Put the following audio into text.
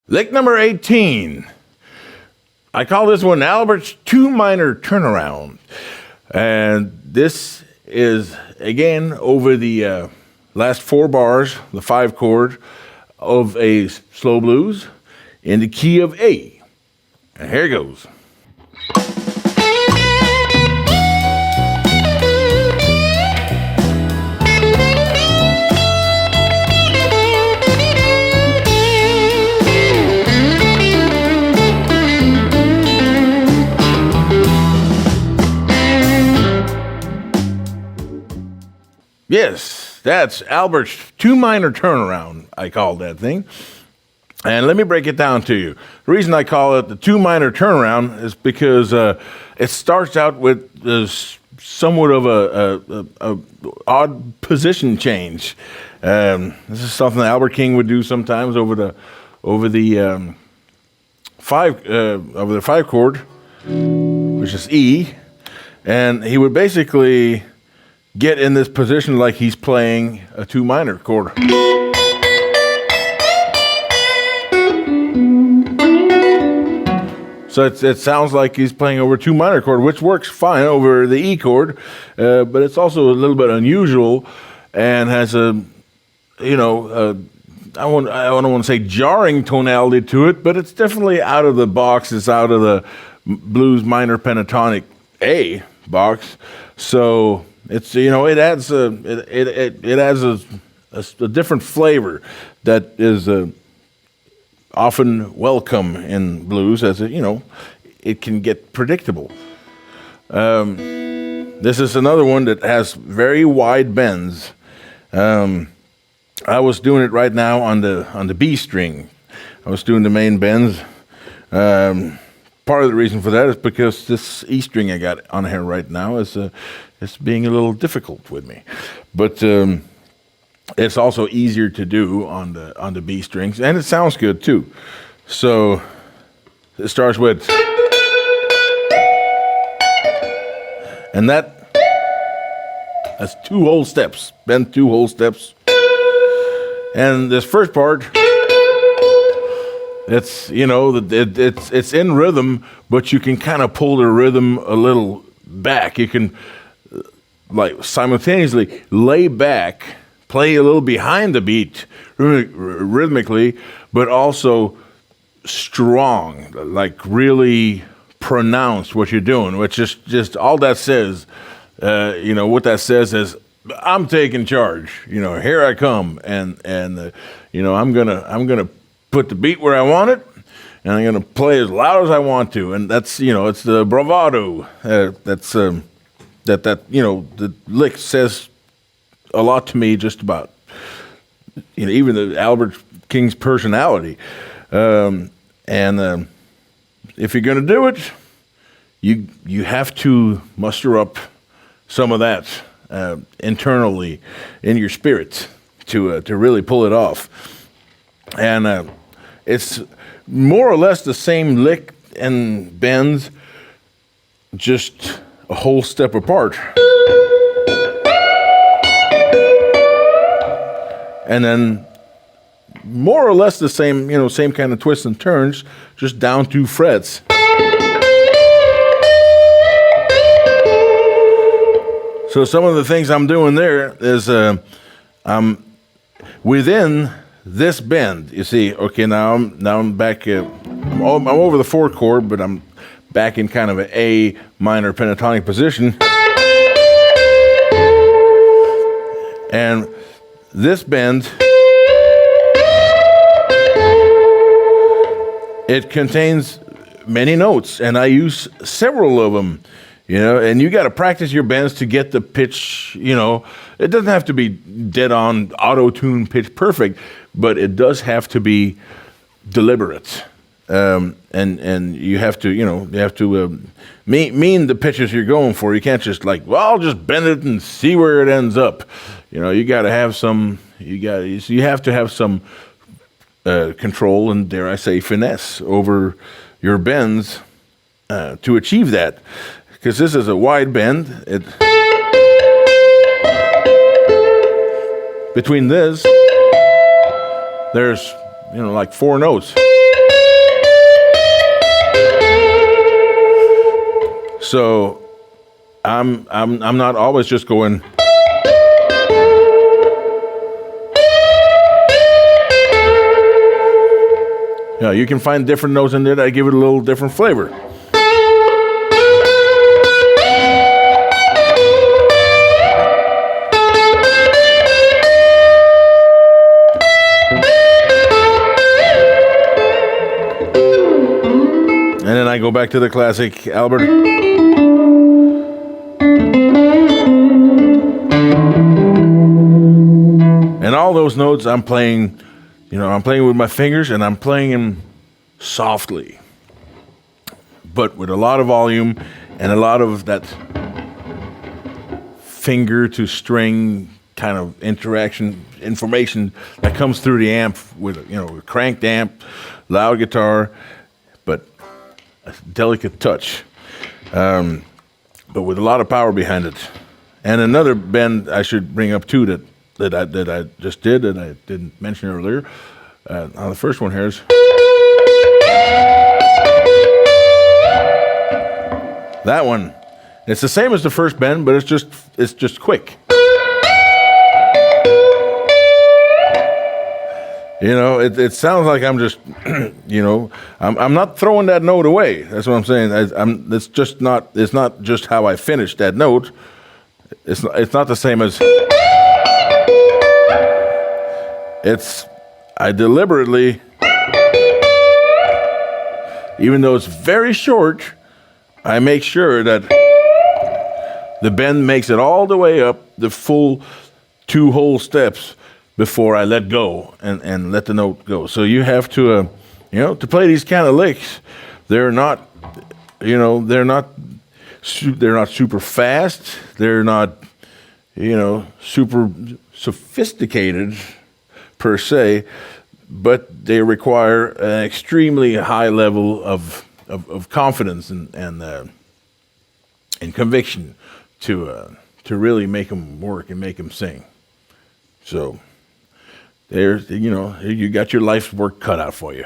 Lick number 18. I call this one Albert's 2 minor turnaround. And this is, again, over the last 4 bars, the 5 chord of a slow blues in the key of A. And here it goes. Yes, that's Albert's 2 minor turnaround, I call that thing. And let me break it down to you. The reason I call it the 2 minor turnaround is because it starts out with somewhat of a odd position change. This is something Albert King would do sometimes over the 5 chord, which is E, and he would basically get in this position like he's playing a 2 minor chord. So it sounds like he's playing over a 2 minor chord, which works fine over the E chord, but it's also a little bit unusual and has I don't want to say jarring tonality to it, but it's definitely out of the box. It's out of the blues minor pentatonic A box. So it's it adds a different flavor that is often welcome in blues, as it can get predictable. This is another one that has very wide bends. I was doing it right now on the B string. I was doing the main bends. Part of the reason for that is because this E string I got on here right now is being a little difficult with me, but it's also easier to do on the B strings, and it sounds good too. So it starts with, and that's 2 whole steps, bend 2 whole steps, and this first part, it's it's in rhythm, but you can kind of pull the rhythm a little back. You can like simultaneously lay back, play a little behind the beat rhythmically, but also strong, like really pronounced what you're doing, which is just all that says. What that says is, I'm taking charge. Here I come, and I'm gonna put the beat where I want it, and I'm gonna play as loud as I want to, and that's it's the bravado. The lick says a lot to me, just about even the Albert King's personality. If you're going to do it, you have to muster up some of that internally in your spirit to really pull it off. And it's more or less the same lick and bends, just a whole step apart. And then more or less the same kind of twists and turns, just down 2 frets. So some of the things I'm doing there is I'm within this bend. You see, okay, now I'm back. I'm over the 4 chord, but I'm back in kind of an A minor pentatonic position. And this bend, it contains many notes, and I use several of them, and you got to practice your bends to get the pitch, It doesn't have to be dead on auto-tune pitch perfect, but it does have to be deliberate. And you have to, mean the pitches you're going for. You can't just I'll just bend it and see where it ends up. You got to have you have to have some control and, dare I say, finesse over your bends to achieve that. Because this is a wide bend. Between this, there's 4 notes. So I'm not always just going. Yeah, you can find different notes in there that give it a little different flavor. And then I go back to the classic Albert. And all those notes I'm playing, I'm playing with my fingers and I'm playing them softly, but with a lot of volume and a lot of that finger to string kind of information that comes through the amp with, a cranked amp, loud guitar, but a delicate touch, but with a lot of power behind it. And another bend I should bring up too that I just did that I didn't mention earlier. The first one here is that one. It's the same as the first bend, but it's just quick. It sounds like I'm just, I'm not throwing that note away. That's what I'm saying. It's not just how I finish that note. It's not the same as. I deliberately, even though it's very short, I make sure that the bend makes it all the way up the full 2 whole steps before I let go and let the note go. So you have to, to play these kind of licks. They're not super fast. They're not, super sophisticated per se, but they require an extremely high level of confidence and conviction to really make them work and make them sing. So you got your life's work cut out for you.